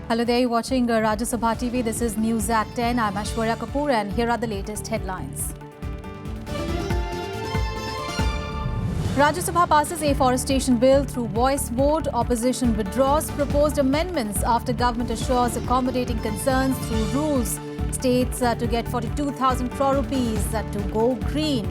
Hello there, you're watching Rajya Sabha TV. This is News at 10. I'm Aishwarya Kapoor and here are the latest headlines. Rajya Sabha passes afforestation bill through voice vote. Opposition withdraws proposed amendments after government assures accommodating concerns through rules. States to get 42,000 crore rupees to go green.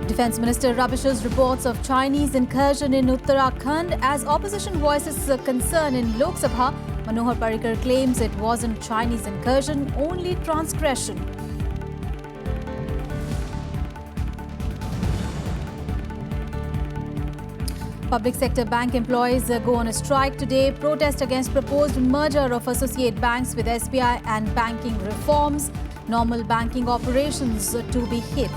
Defence Minister rubbishes reports of Chinese incursion in Uttarakhand as opposition voices concern in Lok Sabha. Manohar Parrikar claims it wasn't Chinese incursion, only transgression. Public sector bank employees go on a strike today. Protest against proposed merger of associate banks with SBI and banking reforms. Normal banking operations to be hit.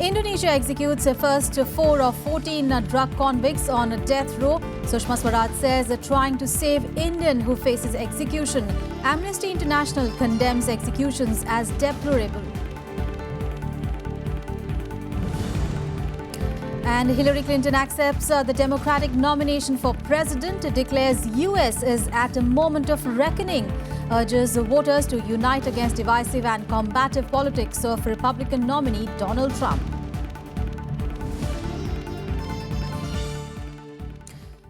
Indonesia executes the first 4 of 14 drug convicts on death row. Sushma Swaraj says trying to save Indian who faces execution. Amnesty International condemns executions as deplorable. And Hillary Clinton accepts the Democratic nomination for president, declares US is at a moment of reckoning, urges voters to unite against divisive and combative politics of Republican nominee Donald Trump.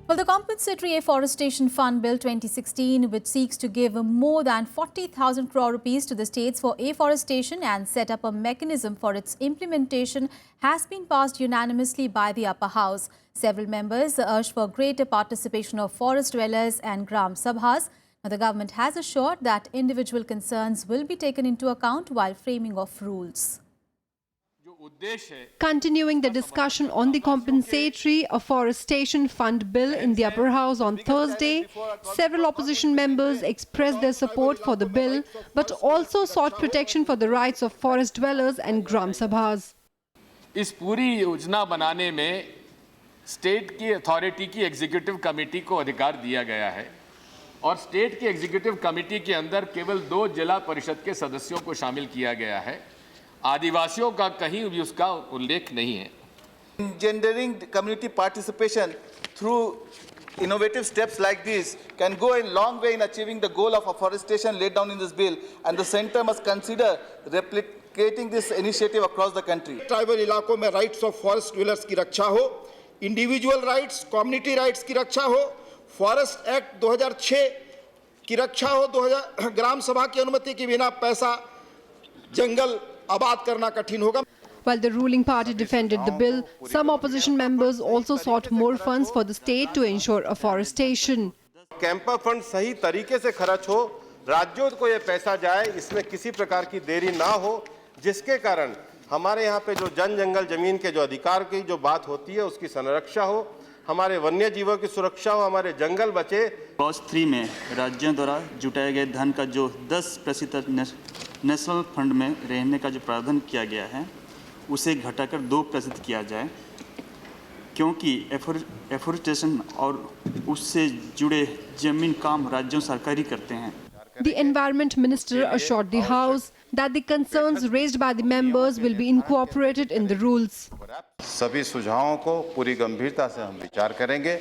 Well, the Compensatory Afforestation Fund Bill 2016, which seeks to give more than 40,000 crore rupees to the states for afforestation and set up a mechanism for its implementation, has been passed unanimously by the upper house. Several members urged for greater participation of forest dwellers and Gram Sabhas. Now, the government has assured that individual concerns will be taken into account while framing of rules. Continuing the discussion on the Compensatory Afforestation Fund Bill in the upper house on Thursday, several opposition members expressed their support for the bill but also sought protection for the rights of forest dwellers and Gram Sabhas. इस पूरी योजना बनाने में state की authority की executive committee को अधिकार दिया गया है और स्टेट की एग्जीक्यूटिव कमेटी के अंदर केवल 2 जिला परिषद के सदस्यों को शामिल किया गया है. आदिवासियों का कहीं भी उसका उल्लेख नहीं है. Engendering community participation through innovative steps like this can go a long way in achieving the goal of afforestation laid down in this bill, and the centre must consider replicating this initiative across the country. Tribal इलाकों में rights of forest dwellers की रक्षा हो, individual rights, community rights की रक्षा हो, forest act 2006 की रक्षा हो, 2000 ग्राम सभा की अनुमति के बिना पैसा जंगल आबाद करना कठिन होगा. While the ruling party defended the bill, some opposition members also sought more funds for the state to ensure afforestation. Camper fund सही तरीके से खर्च हो, राज्यों को ये पैसा जाए, इसमें किसी प्रकार की देरी ना हो, जिसके कारण हमारे यहाँ पे जो जंगल जमीन के जो अधिकार की जो बात होती है उसकी संरक्षा हो, हमारे वन्य जीवों की सुरक्षा हो, हमारे जंगल बचे. क्लॉज 3 में राज्यों द्वारा जुटाए गए धन का जो 10% नेशनल फंड में रहने का जो प्रावधान किया गया है उसे घटाकर 2% किया जाए, क्योंकि एफोरेस्टेशन और उससे जुड़े जमीन काम राज्यों सरकारी करते हैं. The Environment Minister assured the House that the concerns raised by the members will be incorporated in the rules. सभी सुझावों को पूरी गंभीरता से हम विचार करेंगे.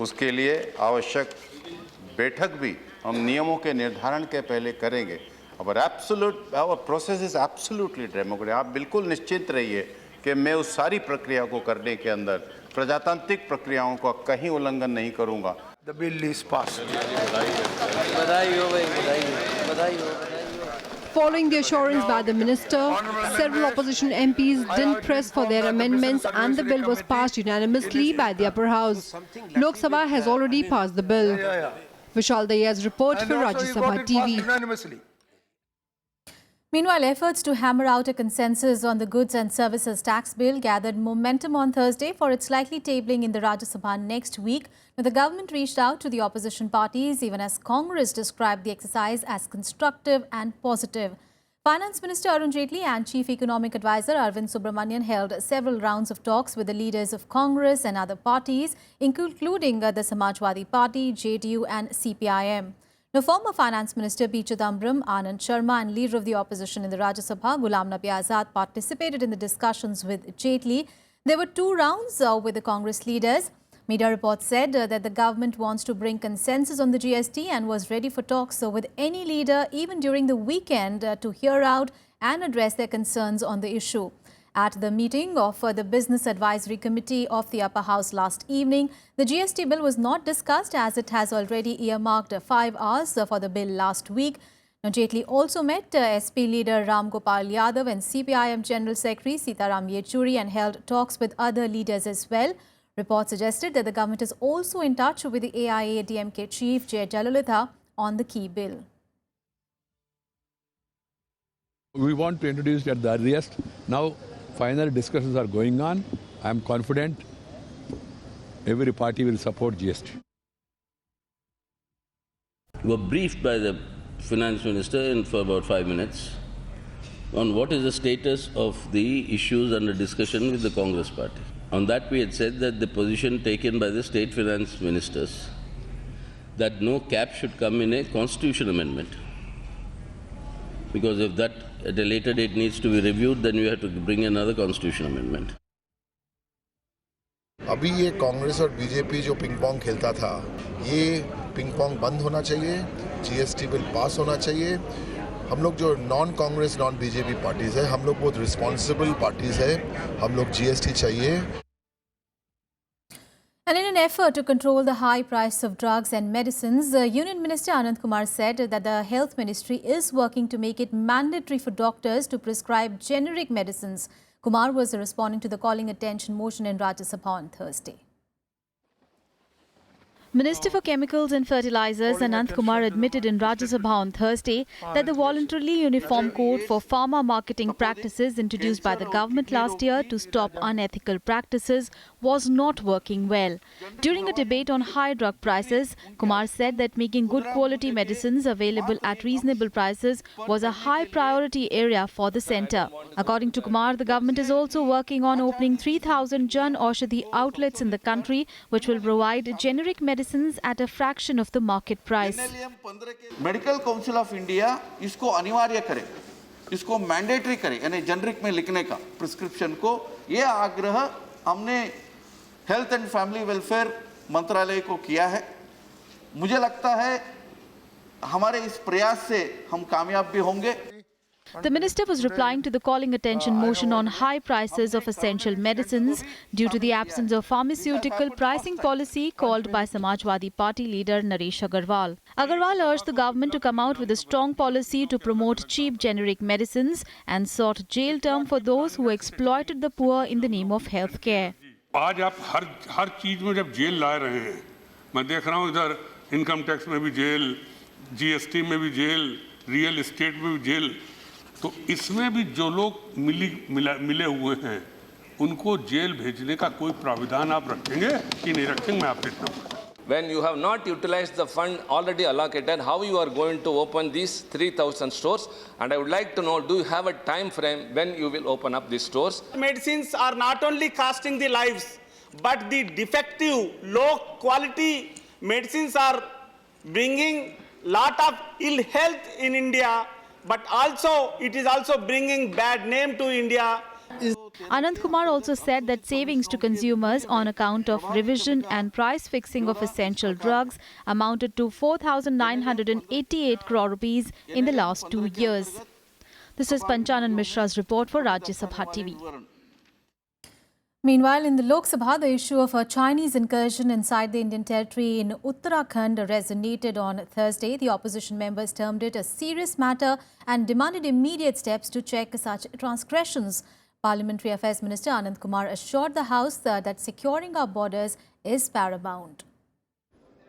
उसके लिए आवश्यक बैठक भी हम नियमों के निर्धारण के पहले करेंगे. Our process is absolutely democratic. आप बिल्कुल निश्चित रहिए कि मैं उस सारी प्रक्रिया को करने के अंदर प्रजातांत्रिक प्रक्रियाओं का कहीं उल्लंघन नहीं करूंगा. The bill is passed. Following the assurance by the minister, several opposition MPs didn't press for their amendments and the bill was passed unanimously by the upper house. Lok Sabha has already passed the bill. Vishal Daya's report for Rajya Sabha TV. Meanwhile, efforts to hammer out a consensus on the goods and services tax bill gathered momentum on Thursday for its likely tabling in the Rajya Sabha next week. Now, the government reached out to the opposition parties, even as Congress described the exercise as constructive and positive. Finance Minister Arun Jaitley and Chief Economic Advisor Arvind Subramanian held several rounds of talks with the leaders of Congress and other parties, including the Samajwadi Party, JDU and CPIM. The former Finance Minister P. Chidambaram, Anand Sharma and leader of the opposition in the Rajya Sabha, Ghulam Nabi Azad, participated in the discussions with Jaitley. There were 2 rounds with the Congress leaders. Media reports said that the government wants to bring consensus on the GST and was ready for talks with any leader even during the weekend to hear out and address their concerns on the issue. At the meeting of the Business Advisory Committee of the Upper House last evening, the GST bill was not discussed as it has already earmarked 5 hours for the bill last week. Now, Jaitley also met SP leader Ram Gopal Yadav and CPIM General Secretary Sitaram Yechuri and held talks with other leaders as well. Reports suggested that the government is also in touch with the AIA-DMK chief Jay Jayalalitha on the key bill. We want to introduce it at the earliest. Now, final discussions are going on. I am confident every party will support GST. We were briefed by the Finance Minister for about 5 minutes on what is the status of the issues under discussion with the Congress party. On that, we had said that the position taken by the state finance ministers that no cap should come in a constitution amendment. Because if that at a later date needs to be reviewed, then we have to bring another constitution amendment. अभी ये कांग्रेस और BJP जो ping pong खेलता था, ये ping pong बंद होना चाहिए, जीएसटी बिल पास होना चाहिए. हम लोग जो non Congress non BJP parties है, हम लोग बहुत रिस्पॉन्सिबल पार्टीज है, हम लोग जीएसटी चाहिए. And in an effort to control the high price of drugs and medicines, Union Minister Anand Kumar said that the Health Ministry is working to make it mandatory for doctors to prescribe generic medicines. Kumar was responding to the calling attention motion in Rajya Sabha on Thursday. Minister for Chemicals and Fertilizers Anand Kumar admitted in Rajya Sabha on Thursday that the voluntarily uniform code for pharma marketing practices introduced by the government last year to stop unethical practices was not working well. During a debate on high drug prices, Kumar said that making good quality medicines available at reasonable prices was a high priority area for the centre. According to Kumar, the government is also working on opening 3,000 Jan Aushadhi outlets in the country, which will provide generic medicines at a fraction of the market price. Medical council of India इसको अनिवार्य करे, इसको mandatory करे, यानी generic में लिखने का prescription को. ये आग्रह हमने हेल्थ एंड फैमिली वेलफेयर मंत्रालय को किया है. मुझे लगता है हमारे इस प्रयास से हम कामयाब भी होंगे. The minister was replying to the calling attention motion on high prices of essential medicines due to the absence of pharmaceutical pricing policy called by Samajwadi Party leader Naresh Agarwal. Agarwal urged the government to come out with a strong policy to promote cheap generic medicines and sought jail term for those who exploited the poor in the name of health care. आज आप हर चीज में जब jail ला रहे हैं, मैं देख रहा हूँ इधर इनकम टैक्स में भी जेल, जीएसटी में भी जेल, रियल एस्टेट में भी जेल. तो इसमें भी जो लोग मिले हुए हैं उनको जेल भेजने का कोई प्राविधान आप रखेंगे कि नहीं रखेंगे, मैं आपसे पूछता हूं. When you have not utilized the fund already allocated, how you are going to open these 3,000 stores? And I would like to know, do you have a time frame when you will open up these stores? Medicines are not only costing the lives, but the defective, low quality medicines are bringing lot of ill health in India. But also, it is also bringing bad name to India. Anand Kumar also said that savings to consumers on account of revision and price fixing of essential drugs amounted to 4,988 crore rupees in the last 2 years. This is Panchanan Mishra's report for Rajya Sabha TV. Meanwhile, in the Lok Sabha, the issue of a Chinese incursion inside the Indian territory in Uttarakhand resonated on Thursday. The opposition members termed it a serious matter and demanded immediate steps to check such transgressions. Parliamentary Affairs Minister Anand Kumar assured the House that securing our borders is paramount.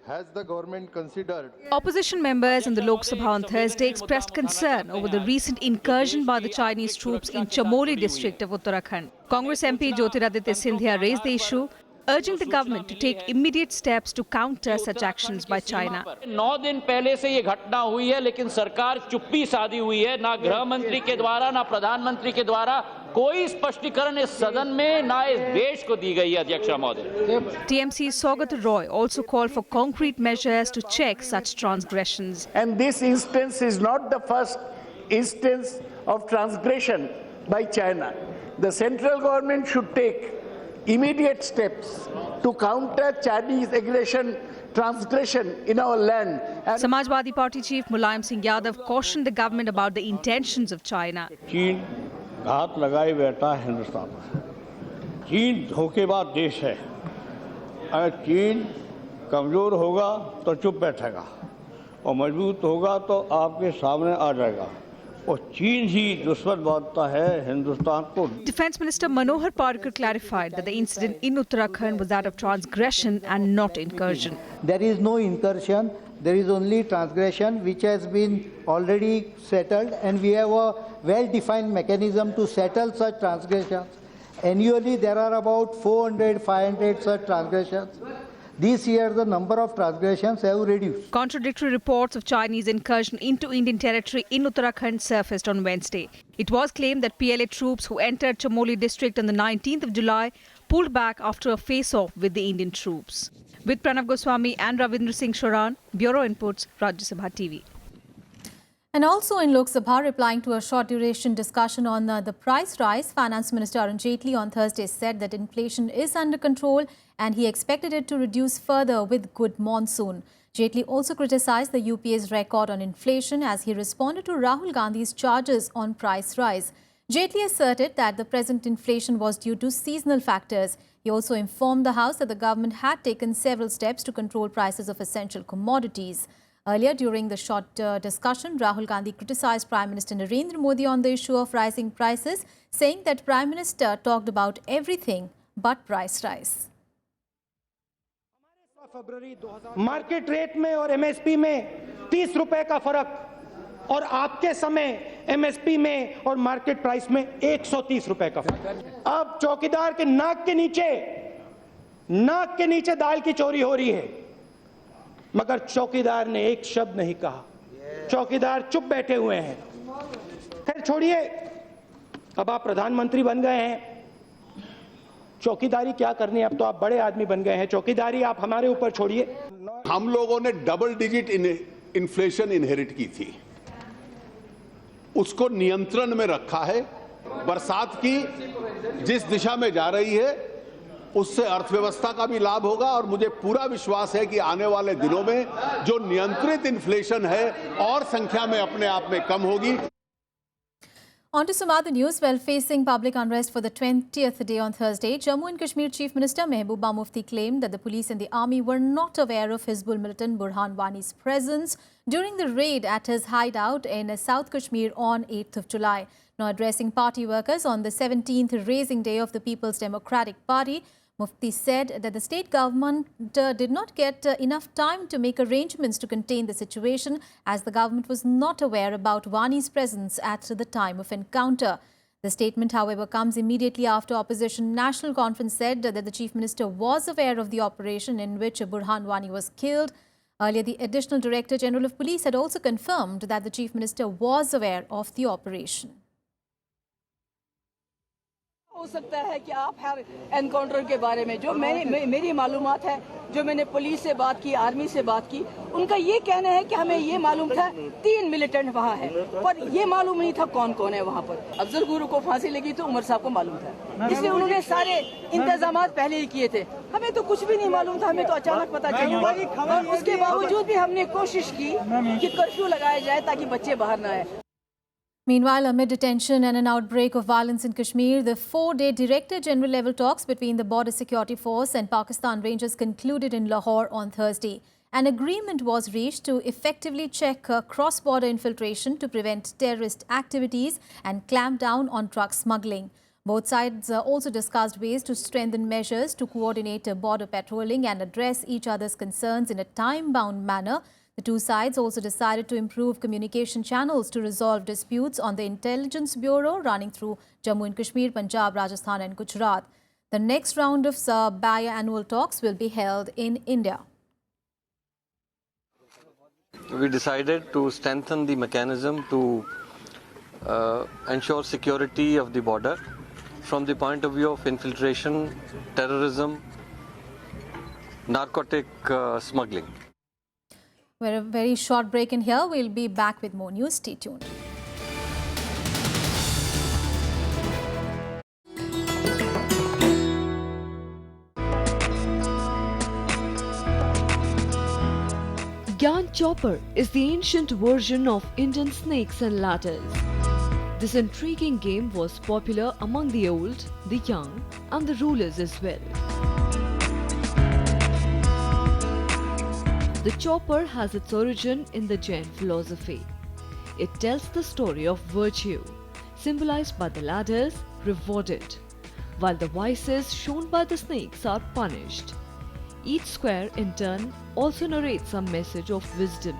Has the government considered? Opposition members in the Lok Sabha on Thursday expressed concern over the recent incursion by the Chinese troops in Chamoli district of Uttarakhand. Congress MP Jyotiraditya Scindia raised the issue, urging the government to take immediate steps to counter such actions by China. 9 दिन पहले से ये घटना हुई है, लेकिन सरकार चुप्पी साधी हुई है. ना गृह मंत्री के द्वारा, ना प्रधानमंत्री के द्वारा कोई स्पष्टीकरण इस सदन में ना इस देश को दी गई है अध्यक्ष महोदय। TMC Saugata Roy also called for concrete measures to check such transgressions. And this instance is not the first instance of transgression by China. The central government should take immediate steps to counter Chinese aggression, transgression in our land. Samajwadi Party Chief Mulayam Singh Yadav cautioned the government about the intentions of China. चीन घात लगाए बैठा है हिंदुस्तान में। चीन धोखेबाज देश है। अगर चीन कमजोर होगा तो चुप बैठेगा और मजबूत होगा तो आपके सामने आ जाएगा। और चीन ही दुश्मन मानता है हिंदुस्तान को। Defence Minister Manohar Parkar clarified that the incident in Uttarakhand was that of transgression and not incursion. There is no incursion, there is only transgression which has been already settled, and we have a well-defined mechanism to settle such transgressions. Annually there are about 400-500 such transgressions. This year the number of transgressions have reduced. Contradictory reports of Chinese incursion into Indian territory in Uttarakhand surfaced on Wednesday. It was claimed that PLA troops who entered Chamoli district on the 19th of July pulled back after a face-off with the Indian troops. With Pranav Goswami and Ravindra Singh Shoran, Bureau Inputs, Rajya Sabha TV. And also in Lok Sabha, replying to a short-duration discussion on the price rise, Finance Minister Arun Jaitley on Thursday said that inflation is under control and he expected it to reduce further with good monsoon. Jaitley also criticised the UPA's record on inflation as he responded to Rahul Gandhi's charges on price rise. Jaitley asserted that the present inflation was due to seasonal factors. He also informed the House that the government had taken several steps to control prices of essential commodities. Earlier, during the short discussion, Rahul Gandhi criticised Prime Minister Narendra Modi on the issue of rising prices, saying that Prime Minister talked about everything but price rise. Market rate में और MSP में 30 रुपए का फर्क और आपके समय MSP में और मार्केट प्राइस में 130 रुपए का फर्क। अब चौकीदार के नाक के नीचे दाल की चोरी हो रही है, मगर चौकीदार ने एक शब्द नहीं कहा। चौकीदार चुप बैठे हुए हैं। खैर छोड़िए, अब आप प्रधानमंत्री बन गए हैं, चौकीदारी क्या करनी है, अब तो आप बड़े आदमी बन गए हैं, चौकीदारी आप हमारे ऊपर छोड़िए। हम लोगों ने डबल डिजिट इन्फ्लेशन इनहेरिट की थी, उसको नियंत्रण में रखा है। बरसात की जिस दिशा में जा रही है उससे अर्थव्यवस्था का भी लाभ होगा और मुझे पूरा विश्वास है कि आने वाले दिनों में जो नियंत्रित इन्फ्लेशन है और संख्या में अपने आप में कम होगी। On to some other news. While facing public unrest for the 20th day on Thursday, Jammu and Kashmir Chief Minister Mehbooba Mufti claimed that the police and the army were not aware of Hizbul militant Burhan Wani's presence during the raid at his hideout in South Kashmir on 8th of July. Now addressing party workers on the 17th raising day of the People's Democratic Party, Mufti said that the state government did not get enough time to make arrangements to contain the situation as the government was not aware about Wani's presence at the time of encounter. The statement, however, comes immediately after Opposition National Conference said that the Chief Minister was aware of the operation in which Burhan Wani was killed. Earlier, the Additional Director General of Police had also confirmed that the Chief Minister was aware of the operation. हो सकता है कि आप हर encounter के बारे में जो मेरी मालूमात है, जो मैंने पुलिस से बात की, आर्मी से बात की, उनका ये कहना है कि हमें ये मालूम था 3 मिलिटेंट वहाँ है, पर ये मालूम नहीं था कौन कौन है वहाँ पर। अफजल गुरु को फांसी लगी तो उमर साहब को मालूम था, इसलिए उन्होंने सारे इंतजाम पहले ही किए थे। हमें तो कुछ भी नहीं मालूम था, हमें तो अचानक पता चला। उसके बावजूद भी हमने कोशिश की कि कर्फ्यू लगाया जाए ताकि बच्चे बाहर न आए। Meanwhile, amid detention and an outbreak of violence in Kashmir, the 4-day Director General level talks between the Border Security Force and Pakistan Rangers concluded in Lahore on Thursday. An agreement was reached to effectively check cross-border infiltration to prevent terrorist activities and clamp down on drug smuggling. Both sides also discussed ways to strengthen measures to coordinate border patrolling and address each other's concerns in a time-bound manner. The two sides also decided to improve communication channels to resolve disputes on the Intelligence Bureau running through Jammu and Kashmir, Punjab, Rajasthan and Gujarat. The next round of biannual talks will be held in India. We decided to strengthen the mechanism to ensure security of the border from the point of view of infiltration, terrorism, narcotic smuggling. We're a very short break in here. We'll be back with more news. Stay tuned. Gyan Chopper is the ancient version of Indian snakes and ladders. This intriguing game was popular among the old, the young, and the rulers as well. The chopper has its origin in the Jain philosophy. It tells the story of virtue, symbolized by the ladders, rewarded, while the vices shown by the snakes are punished. Each square, in turn, also narrates a message of wisdom.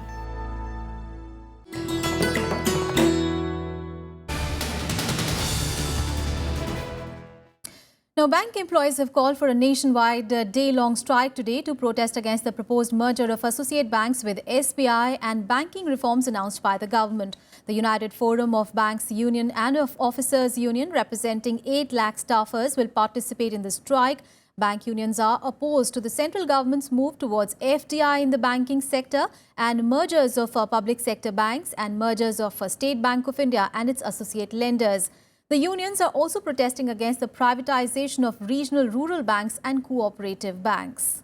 Now, bank employees have called for a nationwide day-long strike today to protest against the proposed merger of associate banks with SBI and banking reforms announced by the government. The United Forum of Banks Union and of Officers Union, representing 8 lakh staffers, will participate in the strike. Bank unions are opposed to the central government's move towards FDI in the banking sector and mergers of public sector banks and mergers of State Bank of India and its associate lenders. The unions are also protesting against the privatization of regional rural banks and cooperative banks.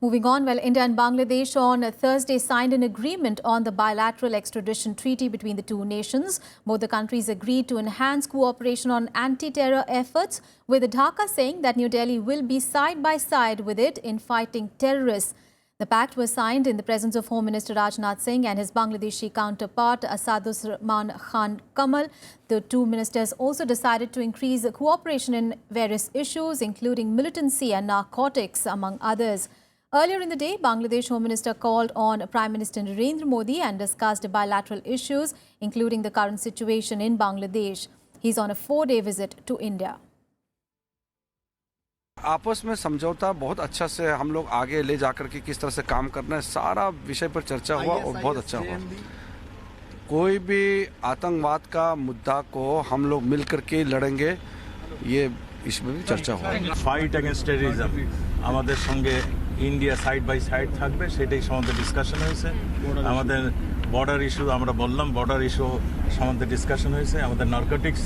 Moving on, India and Bangladesh on Thursday signed an agreement on the bilateral extradition treaty between the two nations. Both the countries agreed to enhance cooperation on anti-terror efforts, with Dhaka saying that New Delhi will be side by side with it in fighting terrorists. The pact was signed in the presence of Home Minister Rajnath Singh and his Bangladeshi counterpart Asaduzzaman Khan Kamal. The two ministers also decided to increase cooperation in various issues, including militancy and narcotics, among others. Earlier in the day, Bangladesh Home Minister called on Prime Minister Narendra Modi and discussed bilateral issues, including the current situation in Bangladesh. He's on a 4-day visit to India. आपस में समझौता बहुत अच्छा से हम लोग आगे ले जाकर के किस तरह से काम करना है, सारा विषय पर चर्चा हुआ और बहुत अच्छा हुआ। कोई भी आतंकवाद का मुद्दा को हम लोग मिलकर के लड़ेंगे, ये इसमें भी चर्चा हुआ। फाइट अगेंस्ट टेररिज्म আমাদের সঙ্গে ইন্ডিয়া সাইড বাই সাইড থাকবে, সেটাই সম্বন্ধে ডিসকাশন হয়েছে। আমাদের বর্ডার ইস্যু আমরা বললাম, বর্ডার ইস্যু সম্বন্ধে ডিসকাশন হয়েছে। আমাদের নারকোটিক্স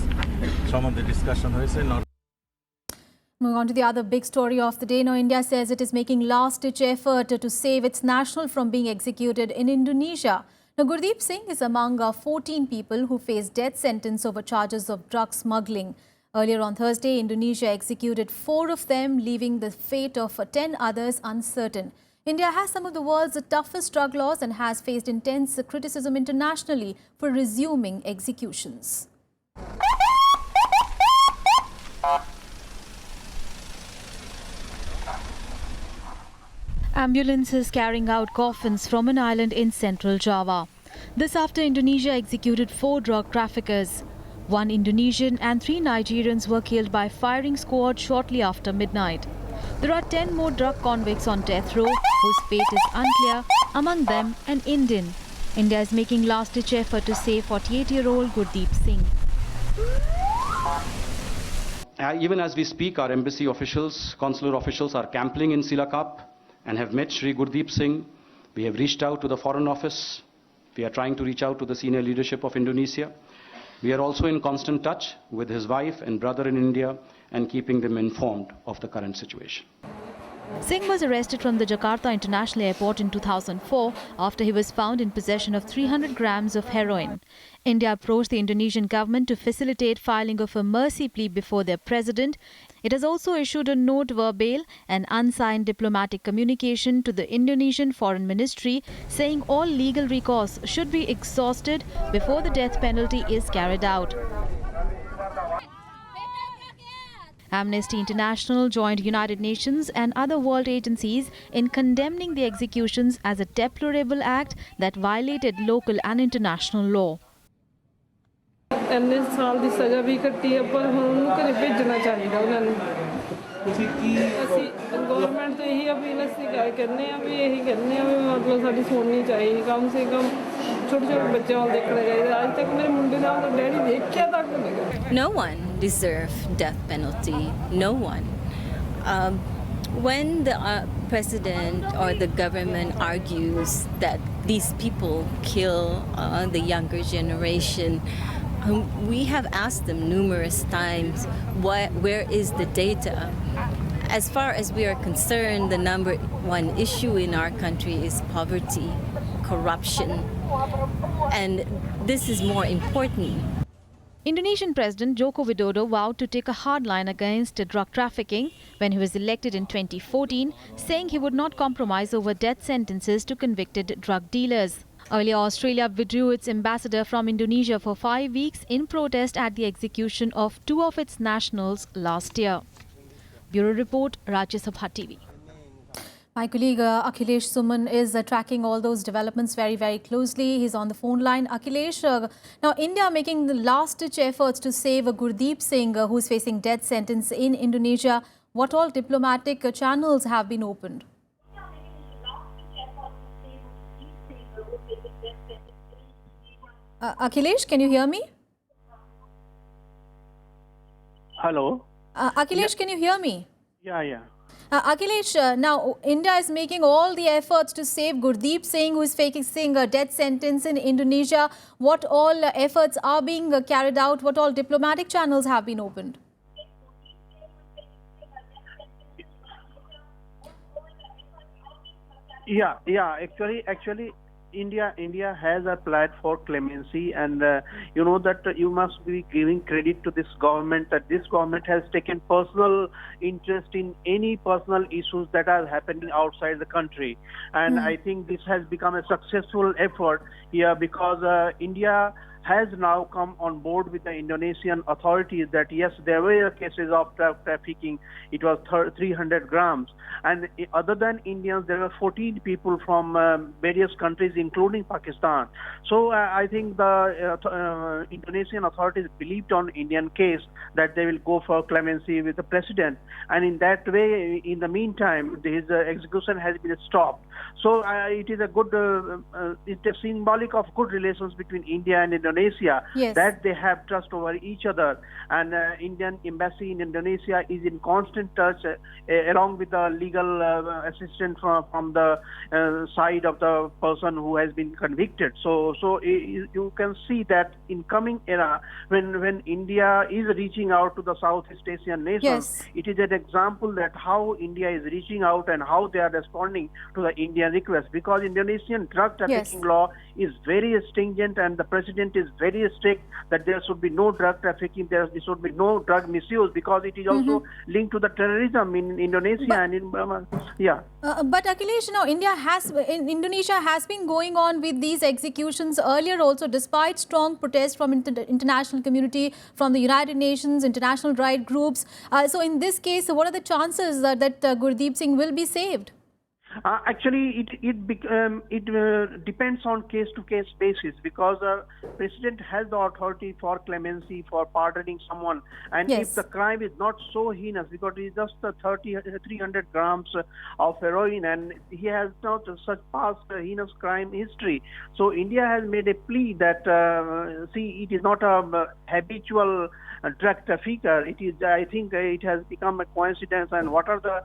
সম্বন্ধে ডিসকাশন হয়েছে। Moving on to the other big story of the day. Now, India says it is making last-ditch effort to save its national from being executed in Indonesia. Now, Gurdeep Singh is among 14 people who face death sentence over charges of drug smuggling. Earlier on Thursday, Indonesia executed 4 of them, leaving the fate of 10 others uncertain. India has some of the world's toughest drug laws and has faced intense criticism internationally for resuming executions. Ambulances carrying out coffins from an island in central Java. This after Indonesia executed 4 drug traffickers. 1 Indonesian and 3 Nigerians were killed by firing squad shortly after midnight. There are 10 more drug convicts on death row whose fate is unclear, among them an Indian. India is making last-ditch effort to save 48-year-old Gurdeep Singh. Even as we speak, our embassy officials, consular officials are camping in Cilacap and have met Shri Gurdeep Singh. We have reached out to the Foreign Office. We are trying to reach out to the senior leadership of Indonesia. We are also in constant touch with his wife and brother in India and keeping them informed of the current situation. Singh was arrested from the Jakarta International Airport in 2004 after he was found in possession of 300 grams of heroin. India approached the Indonesian government to facilitate filing of a mercy plea before their president. It has also issued a note verbale, an unsigned diplomatic communication to the Indonesian Foreign Ministry saying all legal recourse should be exhausted before the death penalty is carried out. Amnesty International joined United Nations and other world agencies in condemning the executions as a deplorable act that violated local and international law. ਇੰਨੇ ਸਾਲ ਦੀ ਸਜ਼ਾ ਵੀ ਕੱਟੀ ਹੈ ਪਰ ਹੁਣ ਉਹਨੂੰ ਘਰੇ ਭੇਜਣਾ ਚਾਹੀਦਾ ਉਹਨਾਂ ਨੂੰ ਅਸੀਂ ਗਵਰਨਮੈਂਟ ਤੋਂ ਇਹੀ ਅਪੀਲ ਅਸੀਂ ਕਹਿੰਦੇ ਆ ਵੀ ਇਹੀ ਕਹਿੰਦੇ ਆ ਵੀ ਮਤਲਬ ਸਾਡੀ ਸੁਣਨੀ ਚਾਹੀਦੀ ਕਮ ਸੇ ਕਮ ਛੋਟੇ ਛੋਟੇ ਬੱਚਿਆਂ ਵੱਲ ਦੇਖਣਾ ਚਾਹੀਦਾ ਅੱਜ ਤੱਕ ਮੇਰੇ ਮੁੰਡੇ ਸਾਲ ਤੋਂ ਡੈਡੀ ਦੇਖਿਆ ਤੱਕ ਨਹੀਂ। No one deserves death penalty. No one. When the president or the government argues that these people kill the younger generation, we have asked them numerous times, where is the data? As far as we are concerned, the number one issue in our country is poverty, corruption, and this is more important. Indonesian President Joko Widodo vowed to take a hard line against drug trafficking when he was elected in 2014, saying he would not compromise over death sentences to convicted drug dealers. Earlier, Australia withdrew its ambassador from Indonesia for 5 weeks in protest at the execution of 2 of its nationals last year. Bureau Report, Rajya Sabha TV. My colleague Akhilesh Suman is tracking all those developments very, very closely. He's on the phone line. Akhilesh, now India making the last-ditch efforts to save Gurdeep Singh, who's facing death sentence in Indonesia. What all diplomatic channels have been opened? Akhilesh, can you hear me? Hello. Akhilesh, can you hear me? Yeah. Akhilesh, now India is making all the efforts to save Gurdeep Singh, who is facing a death sentence in Indonesia. What all efforts are being carried out? What all diplomatic channels have been opened? Yeah. Actually, India has applied for clemency, and you know that you must be giving credit to this government, that this government has taken personal interest in any personal issues that are happening outside the country, and I think this has become a successful effort here, because India has now come on board with the Indonesian authorities that yes, there were cases of trafficking. It was 300 grams. And other than Indians, there were 14 people from various countries, including Pakistan. So I think the Indonesian authorities believed on Indian case that they will go for clemency with the president. And in that way, in the meantime, his execution has been stopped. So it is a good, it's a symbolic of good relations between India and Indonesia, yes, that they have trust over each other. And Indian embassy in Indonesia is in constant touch along with the legal assistance from the side of the person who has been convicted. So you can see that in coming era, when India is reaching out to the Southeast Asian nations, yes, it is an example that how India is reaching out and how they are responding to the Indian request, because Indonesian drug trafficking, yes, law is very stringent, and the president is very strict that there should be no drug trafficking, there should be no drug misuse, because it is also linked to the terrorism in Indonesia and in Burma. Yeah. But Akhilesh, now Indonesia has been going on with these executions earlier also, despite strong protests from international community, from the United Nations, international right groups. So in this case, what are the chances that Gurdeep Singh will be saved? Actually, it depends on case-to-case basis, because president has the authority for clemency, for pardoning someone, and yes, if the crime is not so heinous, because it is just 300 grams of heroin, and he has not such past heinous crime history. So India has made a plea that it is not a habitual drug trafficker. It is, I think, it has become a coincidence, and what are the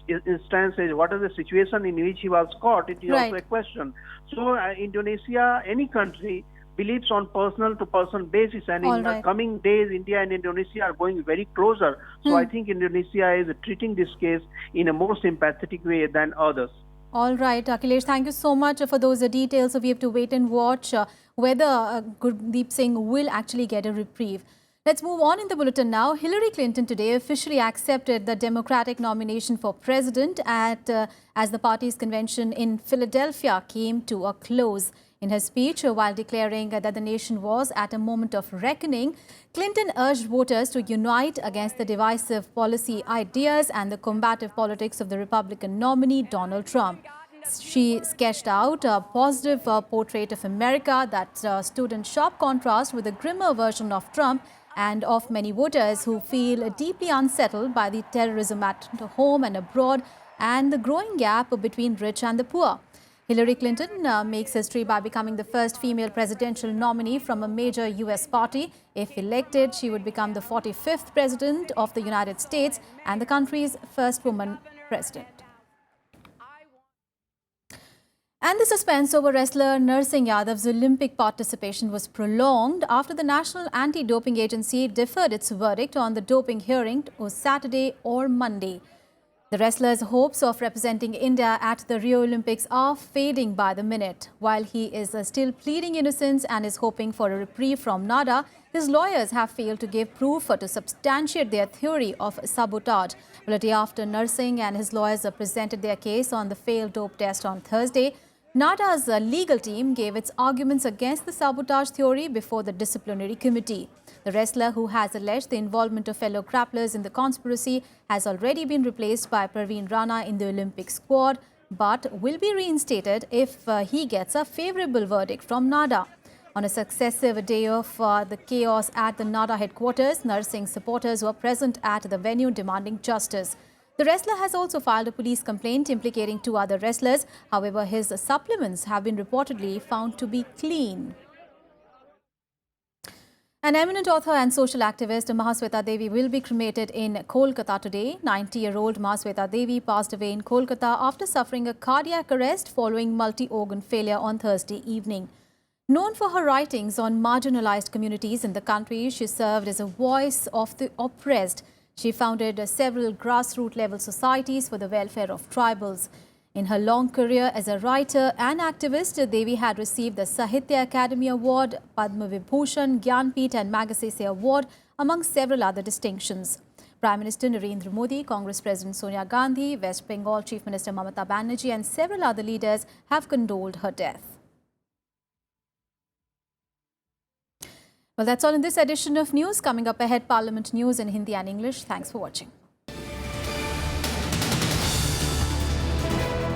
instances, what is the situation in which he was caught, it is also a question. So Indonesia, any country, believes on person-to-person basis, and in the coming days, India and Indonesia are going very closer. So I think Indonesia is treating this case in a more sympathetic way than others. All right, Akhilesh, thank you so much for those details. So we have to wait and watch whether Gurdeep Singh will actually get a reprieve. Let's move on in the bulletin now. Hillary Clinton today officially accepted the Democratic nomination for president as the party's convention in Philadelphia came to a close. In her speech, while declaring that the nation was at a moment of reckoning, Clinton urged voters to unite against the divisive policy ideas and the combative politics of the Republican nominee, Donald Trump. She sketched out a positive portrait of America that stood in sharp contrast with the grimmer version of Trump and of many voters who feel deeply unsettled by the terrorism at home and abroad and the growing gap between rich and the poor. Hillary Clinton makes history by becoming the first female presidential nominee from a major U.S. party. If elected, she would become the 45th president of the United States and the country's first woman president. And the suspense over wrestler Narsingh Yadav's Olympic participation was prolonged after the National Anti-Doping Agency deferred its verdict on the doping hearing on Saturday or Monday. The wrestler's hopes of representing India at the Rio Olympics are fading by the minute. While he is still pleading innocence and is hoping for a reprieve from NADA, his lawyers have failed to give proof to substantiate their theory of sabotage. Well, a day after Narsingh and his lawyers presented their case on the failed dope test on Thursday, NADA's legal team gave its arguments against the sabotage theory before the disciplinary committee. The wrestler, who has alleged the involvement of fellow grapplers in the conspiracy, has already been replaced by Praveen Rana in the Olympic squad, but will be reinstated if he gets a favourable verdict from NADA. On a successive day of the chaos at the NADA headquarters, Narsingh's supporters were present at the venue demanding justice. The wrestler has also filed a police complaint implicating 2 other wrestlers. However, his supplements have been reportedly found to be clean. An eminent author and social activist, Mahasweta Devi, will be cremated in Kolkata today. 90-year-old Mahasweta Devi passed away in Kolkata after suffering a cardiac arrest following multi-organ failure on Thursday evening. Known for her writings on marginalized communities in the country, she served as a voice of the oppressed. She founded several grassroots-level societies for the welfare of tribals. In her long career as a writer and activist, Devi had received the Sahitya Academy Award, Padma Vibhushan, Gyanpith and Magsaysay Award, among several other distinctions. Prime Minister Narendra Modi, Congress President Sonia Gandhi, West Bengal Chief Minister Mamata Banerjee and several other leaders have condoled her death. Well, that's all in this edition of news. Coming up ahead, Parliament news in Hindi and English. Thanks for watching.